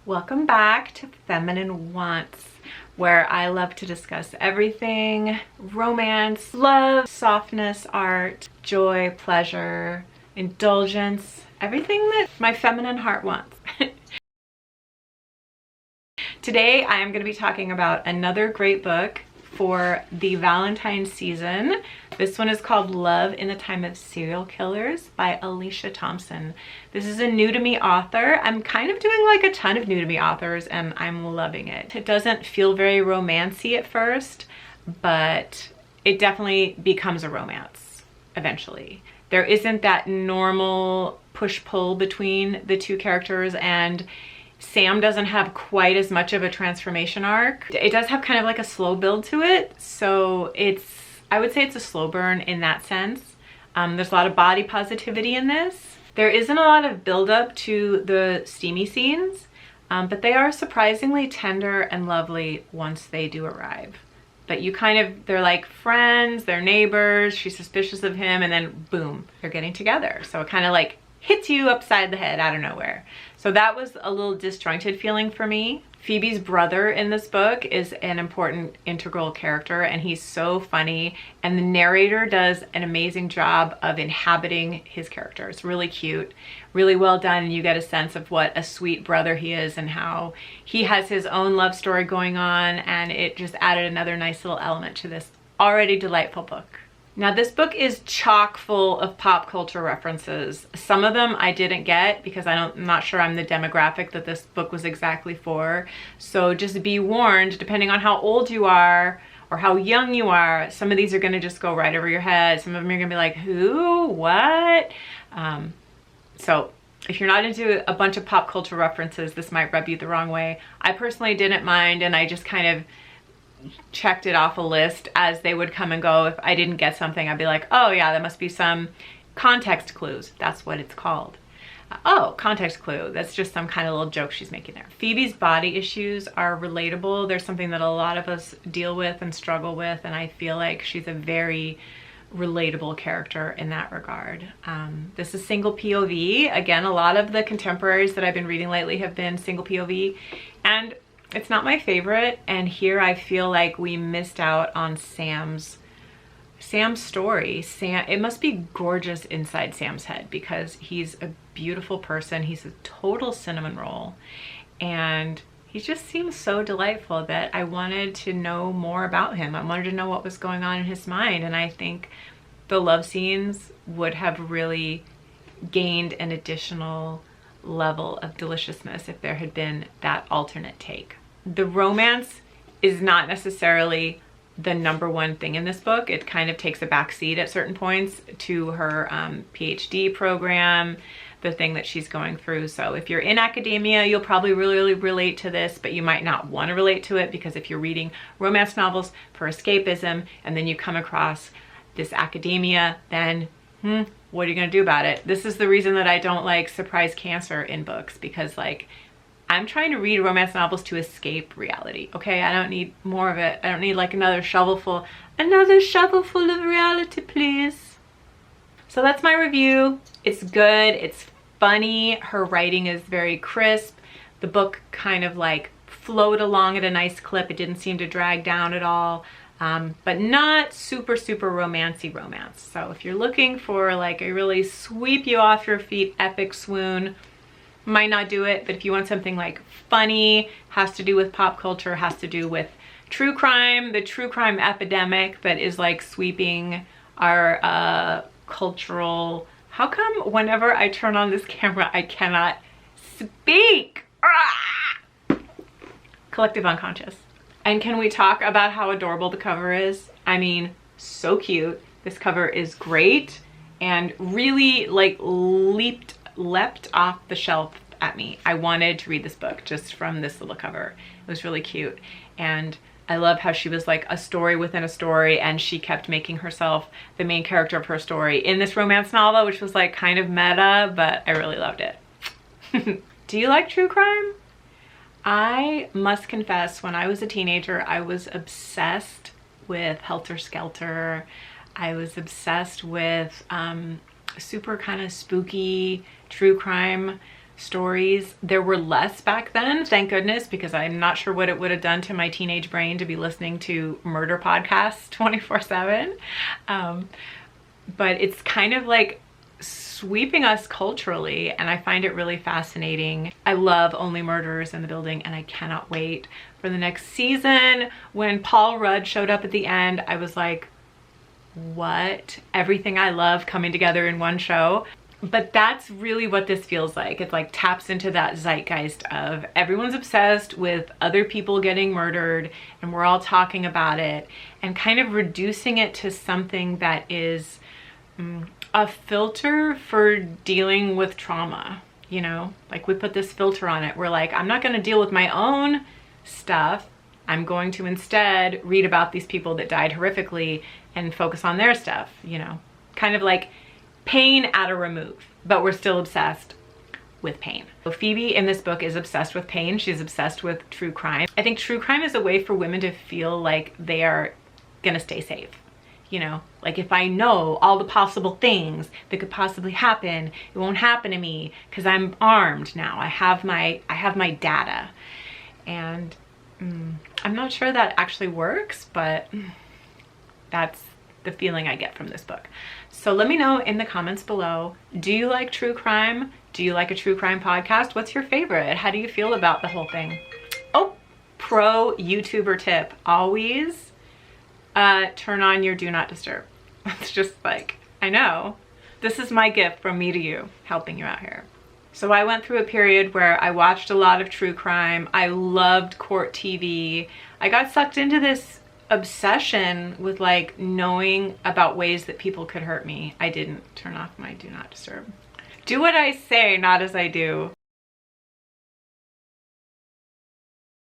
Welcome back to Feminine Wants, where I love to discuss everything romance, love, softness, art, joy, pleasure, indulgence, everything that my feminine heart wants. Today I am going to be talking about another great book for the Valentine's season. This one is called Love in the Time of Serial Killers by Alicia Thompson. This is a new to me author. I'm kind of doing like a ton of new to me authors and I'm loving it. It doesn't feel very romancy at first, but it definitely becomes a romance eventually. There isn't that normal push-pull between the two characters, and Sam doesn't have quite as much of a transformation arc. It does have kind of like a slow build to it, so I would say it's a slow burn in that sense. There's a lot of body positivity in this. There isn't a lot of build up to the steamy scenes, but they are surprisingly tender and lovely once they do arrive. But they're like friends, they're neighbors, she's suspicious of him, and then boom, they're getting together. So it kind of like hits you upside the head out of nowhere. So that was a little disjointed feeling for me. Phoebe's brother in this book is an important integral character, and he's so funny, and the narrator does an amazing job of inhabiting his character. It's really cute, really well done, and you get a sense of what a sweet brother he is and how he has his own love story going on, and it just added another nice little element to this already delightful book. Now this book is chock full of pop culture references. Some of them I didn't get because I'm not sure I'm the demographic that this book was exactly for. So just be warned, depending on how old you are or how young you are, some of these are gonna just go right over your head. Some of them you're gonna be like, who, what? So if you're not into a bunch of pop culture references, this might rub you the wrong way. I personally didn't mind, and I just kind of checked it off a list as they would come and go. If I didn't get something, I'd be like, oh yeah, that must be some context clues. That's what it's called. Oh, context clue. That's just some kind of little joke she's making there. Phoebe's body issues are relatable. There's something that a lot of us deal with and struggle with, and I feel like she's a very relatable character in that regard. This is single POV. Again, a lot of the contemporaries that I've been reading lately have been single POV, and it's not my favorite, and here I feel like we missed out on Sam's story. It must be gorgeous inside Sam's head because he's a beautiful person. He's a total cinnamon roll, and he just seems so delightful that I wanted to know more about him. I wanted to know what was going on in his mind, and I think the love scenes would have really gained an additional level of deliciousness if there had been that alternate take. The romance is not necessarily the number one thing in this book. It kind of takes a back seat at certain points to her PhD program, the thing that she's going through. So if you're in academia, you'll probably really relate to this, but you might not want to relate to it, because if you're reading romance novels for escapism and then you come across this academia, then what are you going to do about it? This is the reason that I don't like surprise cancer in books, because like, I'm trying to read romance novels to escape reality, okay? I don't need more of it. I don't need like another shovelful of reality, please. So that's my review. It's good, it's funny. Her writing is very crisp. The book kind of like flowed along at a nice clip. It didn't seem to drag down at all, but not super romancy romance. So if you're looking for like a really sweep you off your feet epic swoon, might not do it. But if you want something like funny, has to do with pop culture, has to do with true crime, the true crime epidemic that is like sweeping our cultural... How come whenever I turn on this camera I cannot speak? Collective unconscious. And can we talk about how adorable the cover is? I mean, so cute. This cover is great and really like leapt off the shelf at me. I wanted to read this book just from this little cover. It was really cute, and I love how she was like a story within a story, and she kept making herself the main character of her story in this romance novel, which was like kind of meta, but I really loved it. Do you like true crime? I must confess, when I was a teenager, I was obsessed with Helter Skelter. I was obsessed with super kind of spooky true crime stories. There were less back then, thank goodness, because I'm not sure what it would have done to my teenage brain to be listening to murder podcasts 24/7. But it's kind of like sweeping us culturally, and I find it really fascinating. I love Only Murderers in the Building, and I cannot wait for the next season. When Paul Rudd showed up at the end, I was like, what? Everything I love coming together in one show. But that's really what this feels like. It like taps into that zeitgeist of everyone's obsessed with other people getting murdered, and we're all talking about it, and kind of reducing it to something that is a filter for dealing with trauma. You know, like we put this filter on it. We're like, I'm not going to deal with my own stuff. I'm going to instead read about these people that died horrifically and focus on their stuff, you know, kind of like pain at a remove, but we're still obsessed with pain. So Phoebe in this book is obsessed with pain. She's obsessed with true crime. I think true crime is a way for women to feel like they are gonna stay safe. You know, like if I know all the possible things that could possibly happen, it won't happen to me because I'm armed now. I have my data. And I'm not sure that actually works, but that's the feeling I get from this book. So let me know in the comments below, do you like true crime? Do you like a true crime podcast? What's your favorite? How do you feel about the whole thing? Oh, pro YouTuber tip, always turn on your do not disturb. It's just like, I know, this is my gift from me to you, helping you out here. So I went through a period where I watched a lot of true crime. I loved court TV. I got sucked into this obsession with like knowing about ways that people could hurt me. I didn't turn off my do not disturb. Do what I say, not as I do.